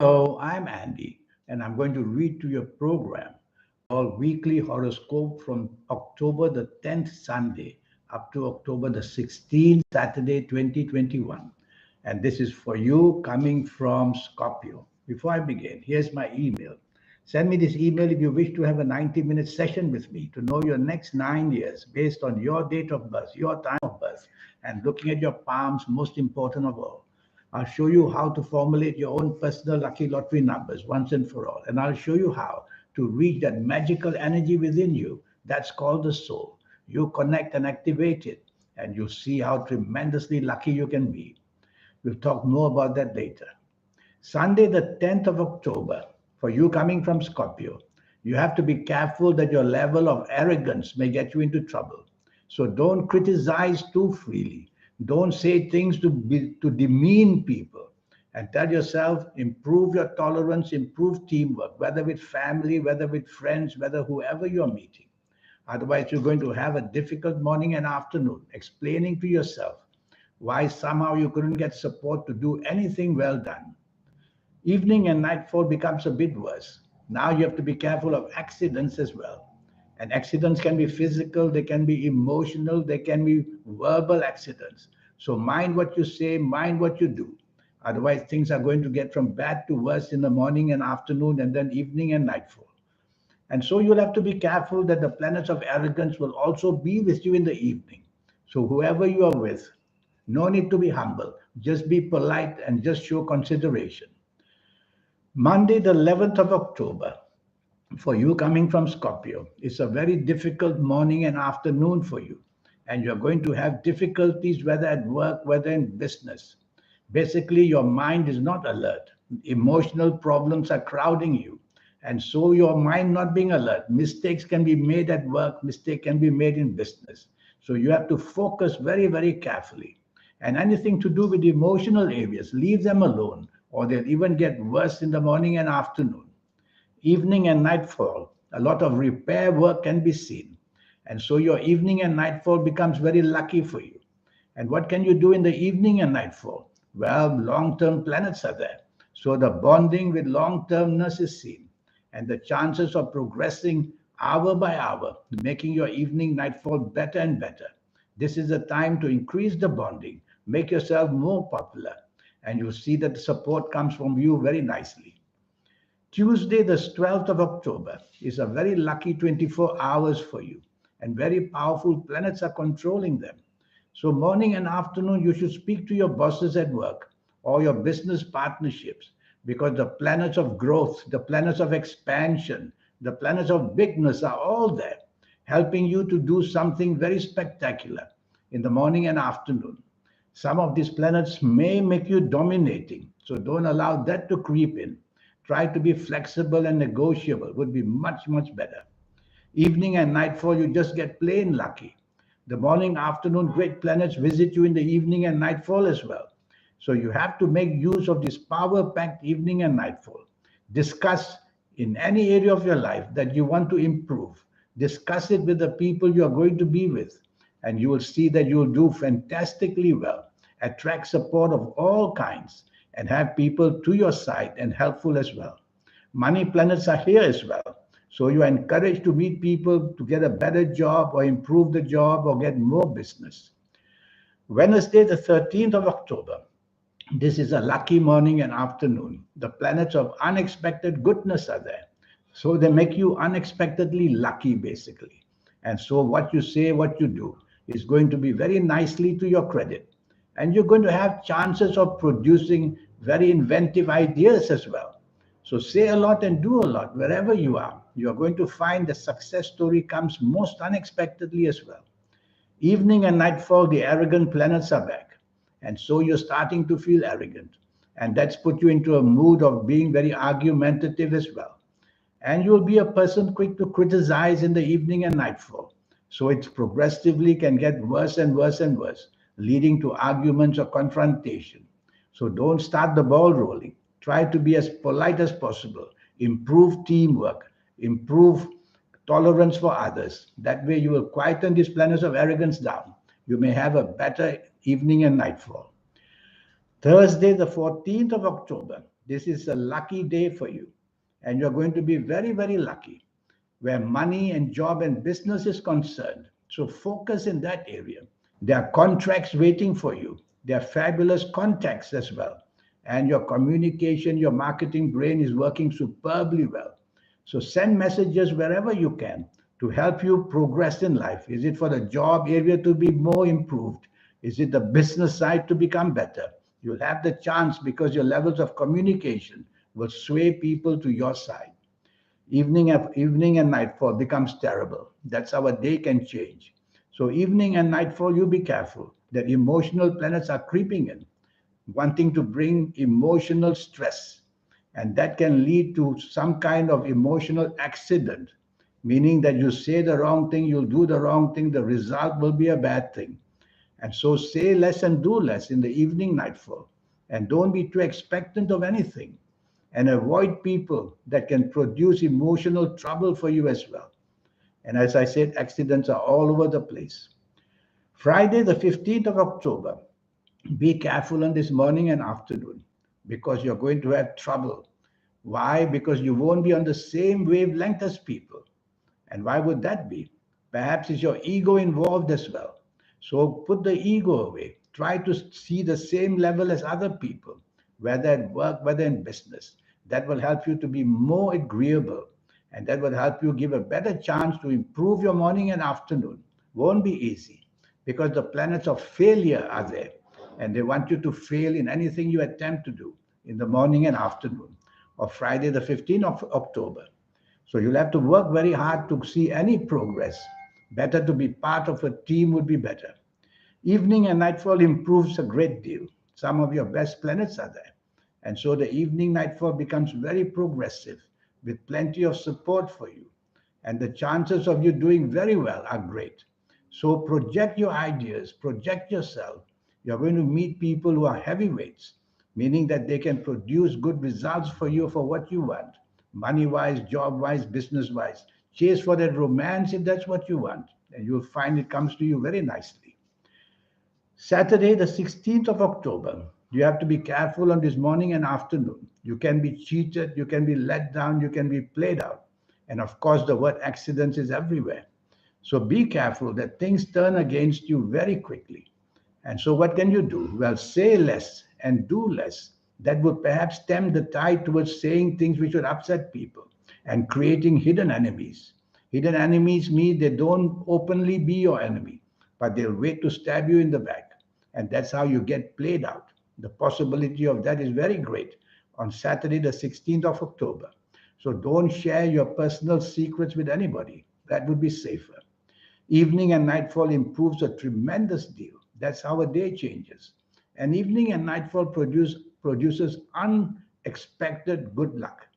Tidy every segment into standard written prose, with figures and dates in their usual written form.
Hello, I'm Andy, and I'm going to read to your program called Weekly Horoscope from October the 10th Sunday up to October the 16th Saturday 2021. And this is for you coming from Scorpio. Before I begin, here's my email. Send me this email if you wish to have a 90-minute session with me to know your next 9 years based on your date of birth, your time of birth, and looking at your palms, most important of all. I'll show you how to formulate your own personal lucky lottery numbers once and for all. And I'll show you how to reach that magical energy within you that's called the soul. You connect and activate it, and you'll see how tremendously lucky you can be. We'll talk more about that later. Sunday, the 10th of October, for you coming from Scorpio, you have to be careful that your level of arrogance may get you into trouble. So don't criticize too freely. Don't say things to demean people. And tell yourself, improve your tolerance, improve teamwork, whether with family, whether with friends, whether whoever you're meeting. Otherwise, you're going to have a difficult morning and afternoon explaining to yourself why somehow you couldn't get support to do anything well done. Evening and nightfall becomes a bit worse. Now you have to be careful of accidents as well. And accidents can be physical, they can be emotional, they can be verbal accidents. So mind what you say, mind what you do. Otherwise, things are going to get from bad to worse in the morning and afternoon, and then evening and nightfall. And so you'll have to be careful that the planets of arrogance will also be with you in the evening. So whoever you are with, no need to be humble. Just be polite and just show consideration. Monday, the 11th of October, for you coming from Scorpio, is a very difficult morning and afternoon for you. And you're going to have difficulties whether at work, whether in business. Basically, your mind is not alert. Emotional problems are crowding you. And so your mind not being alert, mistakes can be made at work, mistake can be made in business. So you have to focus very, very carefully. And anything to do with emotional areas, leave them alone, or they'll even get worse in the morning and afternoon. Evening and nightfall, a lot of repair work can be seen. And so your evening and nightfall becomes very lucky for you. And what can you do in the evening and nightfall? Well, long-term planets are there. So the bonding with long-termness is seen. And the chances of progressing hour by hour, making your evening nightfall better and better. This is the time to increase the bonding, make yourself more popular, and you'll see that the support comes from you very nicely. Tuesday, the 12th of October, is a very lucky 24 hours for you, and very powerful planets are controlling them. So, morning and afternoon, you should speak to your bosses at work or your business partnerships because the planets of growth, the planets of expansion, the planets of bigness are all there, helping you to do something very spectacular in the morning and afternoon. Some of these planets may make you dominating, so don't allow that to creep in. Try to be flexible and negotiable, would be much, much better. Evening and nightfall, you just get plain lucky. The morning, afternoon, great planets visit you in the evening and nightfall as well. So you have to make use of this power packed evening and nightfall. Discuss in any area of your life that you want to improve. Discuss it with the people you are going to be with, and you will see that you will do fantastically well. Attract support of all kinds and have people to your side and helpful as well. Money planets are here as well. So you are encouraged to meet people to get a better job or improve the job or get more business. Wednesday, the 13th of October. This is a lucky morning and afternoon. The planets of unexpected goodness are there. So they make you unexpectedly lucky, basically. And so what you say, what you do is going to be very nicely to your credit. And you're going to have chances of producing very inventive ideas as well. So say a lot and do a lot wherever you are. You are going to find the success story comes most unexpectedly as well. Evening and nightfall, the arrogant planets are back. And so you're starting to feel arrogant. And that's put you into a mood of being very argumentative as well. And you'll be a person quick to criticize in the evening and nightfall. So it progressively can get worse and worse and worse, leading to arguments or confrontation. So don't start the ball rolling. Try to be as polite as possible. Improve teamwork. Improve tolerance for others. That way you will quieten these planets of arrogance down. You may have a better evening and nightfall. Thursday, the 14th of October, This is a lucky day for you, and you're going to be very, very lucky where money and job and business is concerned. So focus in that area. There are contracts waiting for you. There are fabulous contacts as well. And your communication, your marketing brain is working superbly well. So send messages wherever you can to help you progress in life. Is it for the job area to be more improved? Is it the business side to become better? You'll have the chance because your levels of communication will sway people to your side. Evening and nightfall becomes terrible. That's how a day can change. So evening and nightfall, you be careful that emotional planets are creeping in, wanting to bring emotional stress. And that can lead to some kind of emotional accident, meaning that you say the wrong thing, you'll do the wrong thing, the result will be a bad thing. And so say less and do less in the evening nightfall. And don't be too expectant of anything. And avoid people that can produce emotional trouble for you as well. And as I said, accidents are all over the place. Friday, the 15th of October, be careful on this morning and afternoon because you're going to have trouble. Why? Because you won't be on the same wavelength as people. And why would that be? Perhaps is your ego involved as well. So put the ego away. Try to see the same level as other people, whether at work, whether in business. That will help you to be more agreeable and that will help you give a better chance to improve your morning and afternoon. Won't be easy because the planets of failure are there and they want you to fail in anything you attempt to do in the morning and afternoon of Friday, the 15th of October. So you'll have to work very hard to see any progress. Better to be part of a team would be better. Evening and nightfall improves a great deal. Some of your best planets are there. And so the evening nightfall becomes very progressive with plenty of support for you. And the chances of you doing very well are great. So project your ideas, project yourself. You're going to meet people who are heavyweights, meaning that they can produce good results for you for what you want, money wise, job wise, business wise. Chase for that romance if that's what you want, and you'll find it comes to you very nicely. Saturday, the 16th of October, you have to be careful on this morning and afternoon. You can be cheated, you can be let down, you can be played out. And of course, the word accidents is everywhere. So be careful that things turn against you very quickly. And so, what can you do? Well, say less and do less. That would perhaps stem the tide towards saying things which would upset people and creating hidden enemies. Hidden enemies mean they don't openly be your enemy, but they'll wait to stab you in the back. And that's how you get played out. The possibility of that is very great on Saturday, the 16th of October. So don't share your personal secrets with anybody. That would be safer. Evening and nightfall improves a tremendous deal. That's how a day changes. And evening and nightfall produces unexpected good luck.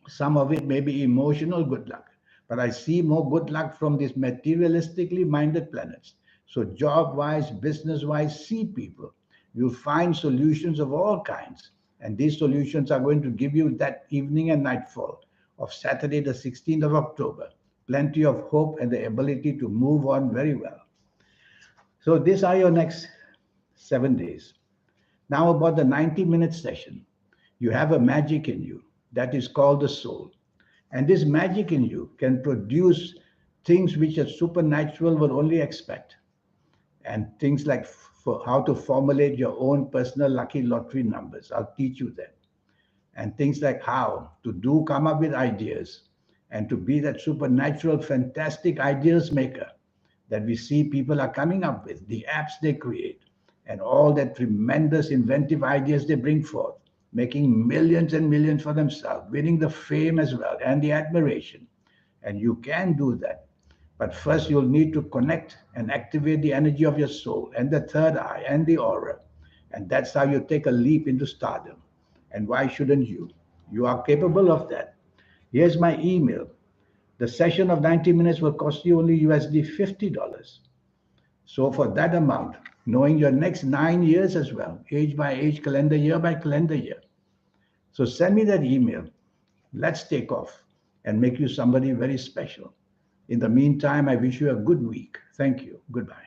Some of it may be emotional good luck, but I see more good luck from these materialistically minded planets. So, job wise, business wise, see people. You'll find solutions of all kinds. And these solutions are going to give you that evening and nightfall of Saturday, the 16th of October. Plenty of hope and the ability to move on very well. So, these are your next 7 days. Now, about the 90-minute session. You have a magic in you that is called the soul. And this magic in you can produce things which a supernatural will only expect. And things like for how to formulate your own personal lucky lottery numbers. I'll teach you that. And things like how to do come up with ideas and to be that supernatural, fantastic ideas maker that we see people are coming up with, the apps they create, and all that tremendous inventive ideas they bring forth, making millions and millions for themselves, winning the fame as well and the admiration. And you can do that. But first, you'll need to connect and activate the energy of your soul and the third eye and the aura. And that's how you take a leap into stardom. And why shouldn't you? You are capable of that. Here's my email. The session of 90 minutes will cost you only USD $50. So for that amount, knowing your next 9 years as well, age by age, calendar year by calendar year. So send me that email. Let's take off and make you somebody very special. In the meantime, I wish you a good week. Thank you. Goodbye.